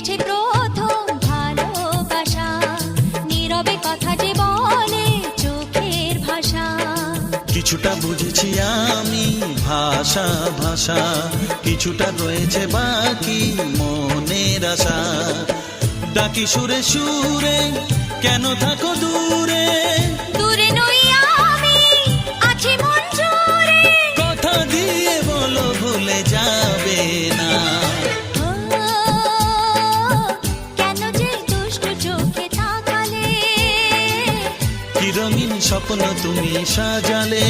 এসেছে প্রথম ভালোবাসা, নীরবে কথা যে বলে চোখের ভাষা। কিছুটা বুঝেছি আমি ভাষা ভাষা, কিছুটা রয়েছে বাকি মনের আশা। ডাকি সুরে সুরে কেন থাকো দূরে, দূরে নই আমি আছি মন জুড়ে। কথা দিয়ে বলো ভুলে যাবে না। ও, কেন যে দুষ্ট চোখে তাকালে, কি রঙিন স্বপ্ন তুমি সাজালে।